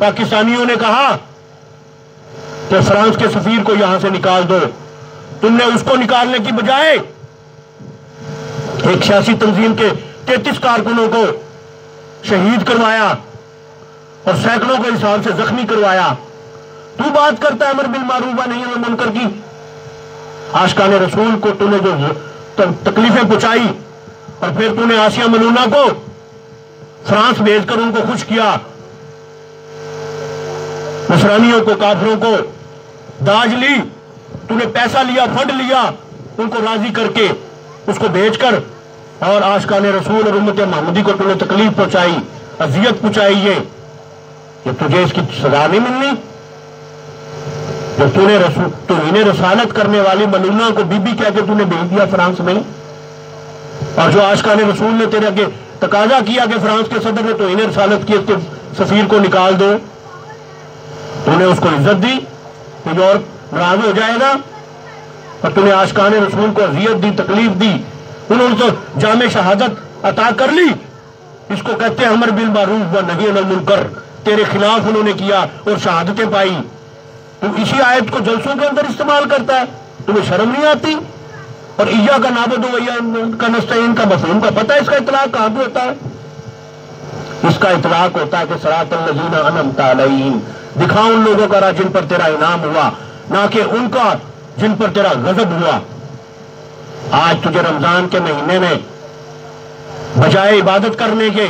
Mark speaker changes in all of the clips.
Speaker 1: پاکستانیوں نے کہا کہ فرانس کے سفیر کو یہاں سے نکال دو، تم نے اس کو نکالنے کی بجائے ایک سیاسی تنظیم کے 33 کارکنوں کو شہید کروایا اور سینکڑوں کے حساب سے زخمی کروایا۔ تو بات کرتا ہے امر بالمعروف و نہی عن المنکر کی؟ عاشقان رسول کو تو نے جو تکلیفیں پہنچائی اور پھر تو نے آسیہ ملونہ کو فرانس بھیج کر ان کو خوش کیا، نصرانیوں کو، کافروں کو داج لی، تو نے پیسہ لیا، فنڈ لیا ان کو راضی کر کے اس کو بھیج کر، اور عاشقان رسول اور امت محمدی کو تو نے تکلیف پہنچائی، اذیت پہنچائی۔ یہ تجھے اس کی سزا نہیں ملنی؟ جب توہین رسالت کرنے والی ملونہ کو بی بی کہہ کے تو نے بھیج دیا فرانس میں، اور جو عاشقان رسول نے تیرے آگے تقاضا کیا کہ فرانس کے صدر نے توہین رسالت کی، اس کے سفیر کو نکال دو، تو نے اس کو عزت دی کہ یورپ ناراض ہو جائے گا، اور تو نے عاشقان رسول کو اذیت دی، تکلیف دی، انہوں نے تو جامع شہادت عطا کر لی۔ اس کو کہتے ہیں امر بالمعروف و نہی عن المنکر، تیرے خلاف انہوں نے کیا اور شہادتیں پائی۔ تو اسی آیت کو جلسوں کے اندر استعمال کرتا ہے، تمہیں شرم نہیں آتی؟ اور ایاک نعبد و ایاک نستعین کا مفہوم کا پتہ ہے اس کا اطلاق کہاں پہ ہوتا ہے؟ اس کا اطلاق ہوتا ہے کہ صراط الذین انعمت علیہم، دکھا ان لوگوں کا راہ جن پر تیرا انعام ہوا، نہ کہ ان کا جن پر تیرا غضب ہوا۔ آج تجھے رمضان کے مہینے میں بجائے عبادت کرنے کے،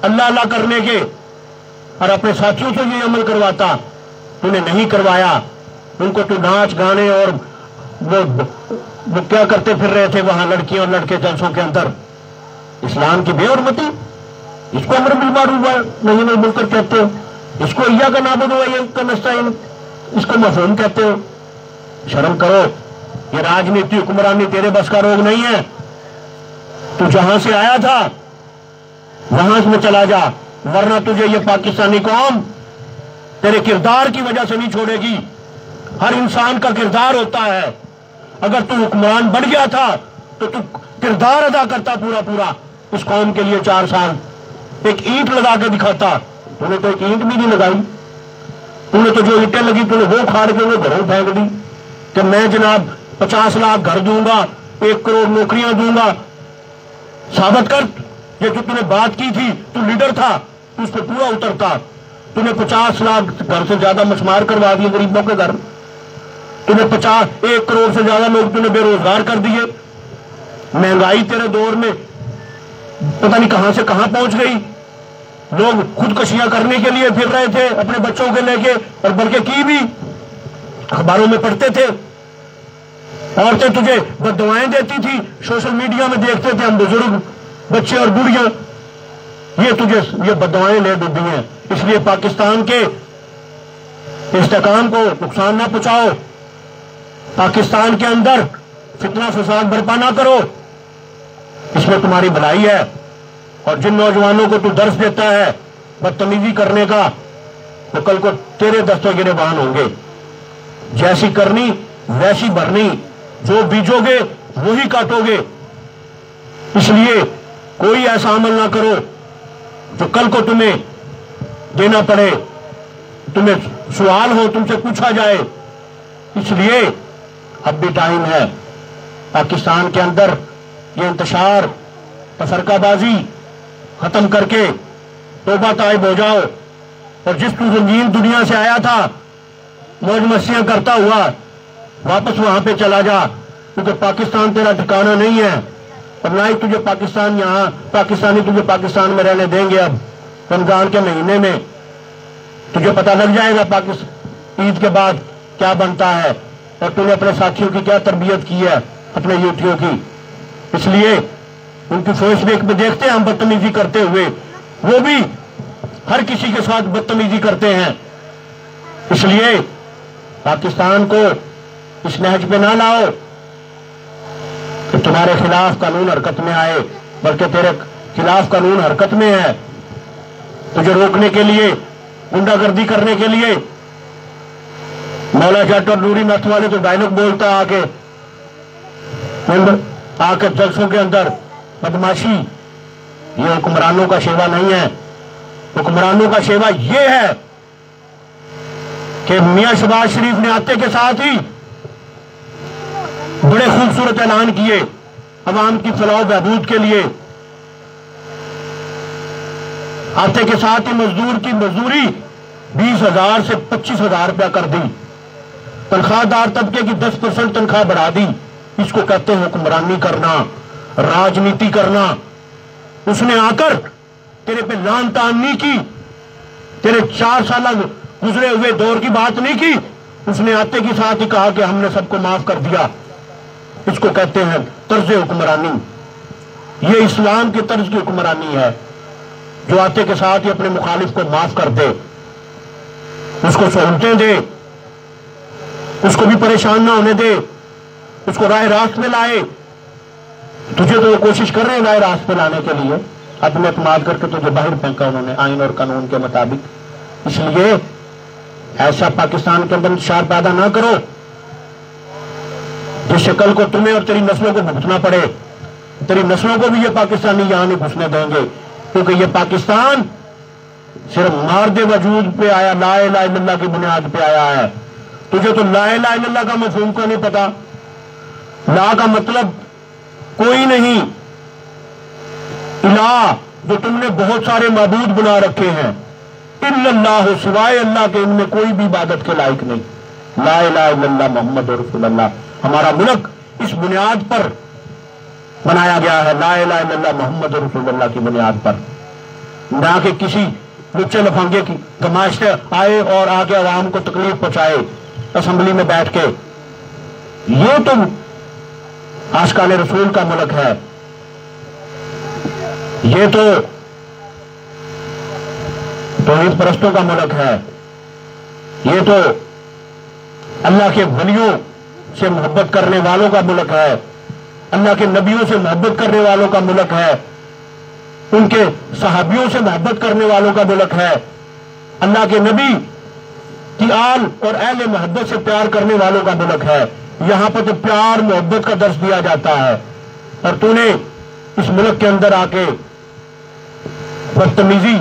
Speaker 1: اللہ اللہ کرنے کے، اور اپنے ساتھیوں سے یہ عمل کرواتا، تو نے نہیں کروایا۔ ان کو تو ناچ گانے اور وہ کیا کرتے پھر رہے تھے وہاں لڑکیاں اور لڑکے جلسوں کے اندر، اسلام کی بے حرمتی۔ اس کو امر بالمعروف و نہی عن المنکر کہتے ہو، اس کو ایاک نعبد و ایاک نستعین اس کو مفہوم کہتے ہو۔ شرم کرو، یہ راجنیتی حکمرانی تیرے بس کا روگ نہیں ہے۔ تو جہاں سے آیا تھا وہاں میں چلا جا، ورنہ تجھے یہ پاکستانی قوم تیرے کردار کی وجہ سے نہیں چھوڑے گی۔ ہر انسان کا کردار ہوتا ہے، اگر تو حکمران بن گیا تھا تو کردار ادا کرتا پورا پورا اس قوم کے لیے 4 سال، ایک اینٹ لگا کے دکھاتا۔ تو نے تو ایک اینٹ بھی نہیں لگائی، تو نے تو جو اینٹیں لگی تو نے وہ کھاڑ کے انہیں گھروں پھینک دی کہ میں جناب 50 لاکھ گھر دوں گا، 1 کروڑ نوکریاں دوں گا۔ ثابت کر، یہ جو تو نے بات کی تھی، تو لیڈر تھا، تو اس پہ پورا اترتا۔ تو نے 50 لاکھ گھر سے زیادہ مسمار کروا دیے غریبوں کے گھر، تو نے 1 کروڑ سے زیادہ لوگ تو نے بے روزگار کر دیے۔ مہنگائی تیرے دور میں پتہ نہیں کہاں سے کہاں پہنچ گئی، لوگ خودکشیاں کرنے کے لیے پھر رہے تھے اپنے بچوں کے لے کے، اور بلکہ کی بھی، اخباروں میں پڑھتے تھے۔ عورتیں تجھے بد دعائیں دیتی تھی، سوشل میڈیا میں دیکھتے تھے ہم بزرگ، بچے اور بوڑھیاں، یہ تجھے یہ بد دعائیں لے ڈوبی ہیں۔ اس لیے پاکستان کے استحکام کو نقصان نہ پہنچاؤ، پاکستان کے اندر فتنہ فساد برپا نہ کرو، اس میں تمہاری بھلائی ہے۔ اور جن نوجوانوں کو تو درس دیتا ہے بدتمیزی کرنے کا، وہ کل کو تیرے دستوں گریبان ہوں گے۔ جیسی کرنی ویسی بھرنی، جو بیجو گے وہی کاٹو گے۔ اس لیے کوئی ایسا عمل نہ کرو جو کل کو تمہیں دینا پڑے، تمہیں سوال ہو، تم سے پوچھا جائے۔ اس لیے اب بھی ٹائم ہے پاکستان کے اندر یہ انتشار، تفرقہ بازی ختم کر کے توبہ طائب ہو جاؤ، اور جس تو رنگین دنیا سے آیا تھا موج مستیاں کرتا ہوا واپس وہاں پہ چلا جا، کیونکہ پاکستان تیرا ٹھکانہ نہیں ہے، اور نہ ہی تجھے پاکستانی تجھے پاکستان میں رہنے دیں گے۔ اب رمضان کے مہینے میں تجھے پتہ لگ جائے گا عید کے بعد کیا بنتا ہے، اور تو نے اپنے ساتھیوں کی کیا تربیت کی ہے، اپنے یوتھیوں کی۔ اس لیے ان کی فیس بک میں دیکھتے ہیں ہم بدتمیزی کرتے ہوئے، وہ بھی ہر کسی کے ساتھ بدتمیزی کرتے ہیں۔ اس لیے پاکستان کو اس نہج پہ نہ لاؤ کہ تمہارے خلاف قانون حرکت میں آئے، بلکہ تیرے خلاف قانون حرکت میں ہے، تجھے روکنے کے لیے، گنڈا گردی کرنے کے لیے۔ مولا جٹ اور نوری نتھ والے تو ڈائلگ بولتا آ کے جلسوں کے اندر، بدماشی، یہ حکمرانوں کا شیوا نہیں ہے۔ حکمرانوں کا شیوا یہ ہے کہ میاں شہباز شریف نے آتے کے ساتھ ہی بڑے خوبصورت اعلان کیے عوام کی فلاح و بہبود کے لیے. آتے کے ساتھ ہی مزدور کی مزدوری 20,000 سے 25,000 روپیہ کر دی. تنخواہ دار طبقے کی 10% تنخواہ بڑھا دی. اس کو کہتے ہیں حکمرانی کرنا، راجنیتی کرنا. اس نے آ کر تیرے پہ لعن طعن نہیں کی، تیرے 4 سالہ گزرے ہوئے دور کی بات نہیں کی. اس نے آتے کے ساتھ ہی کہا کہ ہم نے سب کو معاف کر دیا. اس کو کہتے ہیں طرز حکمرانی. یہ اسلام کی طرز کی حکمرانی ہے جو آتے کے ساتھ ہی اپنے مخالف کو معاف کر دے، اس کو سہولتیں دے، اس کو بھی پریشان نہ ہونے دے، اس کو راہ راست میں لائے. تجھے تو وہ کوشش کر رہے ہیں راہ راست پہ لانے کے لیے، عدم اعتماد کر کے تجھے باہر پھینکا انہوں نے آئین اور قانون کے مطابق. اس لیے ایسا پاکستان کے اندر انتشار پیدا نہ کرو جس شکل کو تمہیں اور تیری نسلوں کو بھگتنا پڑے. تیری نسلوں کو بھی یہ پاکستانی یہاں نہیں گھسنے دیں گے، کیونکہ یہ پاکستان صرف مارد وجود پہ آیا، لا الہ الا اللہ کی بنیاد پہ آیا ہے. تجھے تو لا الہ الا اللہ کا مفہوم کو نہیں پتا. لا کا مطلب کوئی نہیں، الہ جو تم نے بہت سارے معبود بنا رکھے ہیں، الا اللہ سوائے اللہ کے ان میں کوئی بھی عبادت کے لائق نہیں. لا الہ الا اللہ محمد رسول اللہ. ہمارا ملک اس بنیاد پر بنایا گیا ہے، لا الہ الا اللہ محمد رسول اللہ کی بنیاد پر. نہ کہ کسی لچے لفنگے کی گمائش سے آئے اور آگے عوام کو تکلیف پہنچائے اسمبلی میں بیٹھ کے. یہ تو عاشقان رسول کا ملک ہے، یہ تو توحید پرستوں کا ملک ہے، یہ تو اللہ کے ولیوں سے محبت کرنے والوں کا ملک ہے، اللہ کے نبیوں سے محبت کرنے والوں کا ملک ہے، ان کے صحابیوں سے محبت کرنے والوں کا ملک ہے، اللہ کے نبی کی آل اور اہل محبت سے پیار کرنے والوں کا ملک ہے. یہاں پر تو پیار محبت کا درس دیا جاتا ہے، اور تو نے اس ملک کے اندر آ کے بدتمیزی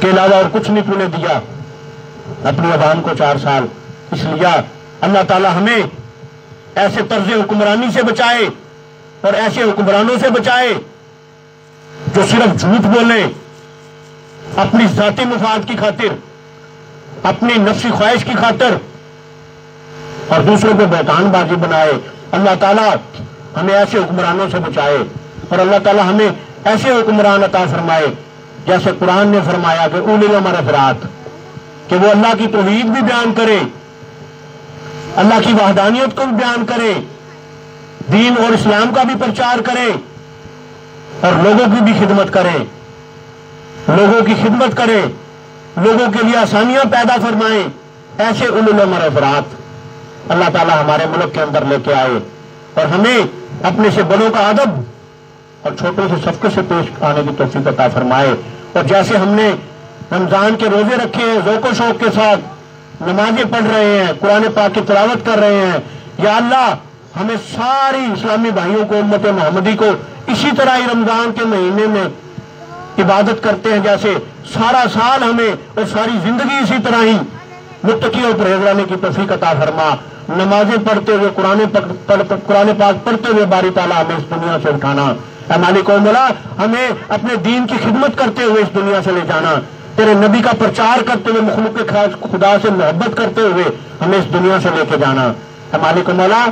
Speaker 1: کے علاوہ اور کچھ نہیں تو نے دیا اپنی عوام کو 4 سال. اس لیے اللہ تعالی ہمیں ایسے طرز حکمرانی سے بچائے اور ایسے حکمرانوں سے بچائے جو صرف جھوٹ بولیں اپنی ذاتی مفاد کی خاطر، اپنی نفسی خواہش کی خاطر، اور دوسروں کو بہتان بازی بنائے. اللہ تعالیٰ ہمیں ایسے حکمرانوں سے بچائے، اور اللہ تعالیٰ ہمیں ایسے حکمران عطا فرمائے جیسے قرآن نے فرمایا کہ اولی الامر حضرات، کہ وہ اللہ کی توحید بھی بیان کرے، اللہ کی وحدانیت کو بھی بیان کرے، دین اور اسلام کا بھی پرچار کرے، اور لوگوں کی بھی خدمت کرے، لوگوں کی خدمت کرے، لوگوں کے لیے آسانیاں پیدا فرمائیں. ایسے اولی الامر حضرات اللہ تعالیٰ ہمارے ملک کے اندر لے کے آئے، اور ہمیں اپنے سے بڑوں کا ادب اور چھوٹوں سے شفقت سے پیش آنے کی توفیق عطا فرمائے. اور جیسے ہم نے رمضان کے روزے رکھے ہیں، ذوق و شوق کے ساتھ نمازیں پڑھ رہے ہیں، قرآن پاک کی تلاوت کر رہے ہیں، یا اللہ ہمیں ساری اسلامی بھائیوں کو، امت محمدی کو اسی طرح ہی رمضان کے مہینے میں عبادت کرتے ہیں جیسے سارا سال ہمیں اور ساری زندگی اسی طرح ہی متقی اور پرہیزگارانہ کی توفیق عطا فرما. نمازیں پڑھتے ہوئے قرآن پاک پڑھتے ہوئے باری تعالیٰ ہمیں اس دنیا سے اٹھانا. اے مالک و مولا ہمیں اپنے دین کی خدمت کرتے ہوئے اس دنیا سے لے جانا. تیرے نبی کا پرچار کرتے ہوئے، مخلوق کے خدا سے محبت کرتے ہوئے ہمیں اس دنیا سے لے کے جانا. اے مالک و مولا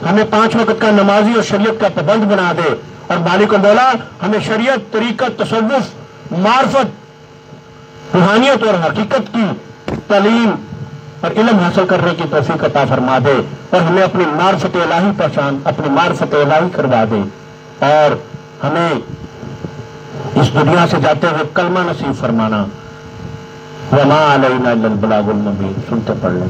Speaker 1: ہمیں 5 وقت کا نمازی اور شریعت کا پابند بنا دے، اور مالک و مولا ہمیں شریعت، طریقت، تصوف، معرفت، روحانیت اور حقیقت کی تعلیم اور علم حاصل کرنے کی توفیق عطا فرما دے، اور ہمیں اپنی معرفت الہی پہچان، اپنی معرفت الہی کروا دے، اور ہمیں اس دنیا سے جاتے ہوئے کلمہ نصیب فرمانا. وما علینا الا البلاغ المبین. سنتے پڑھ لیں.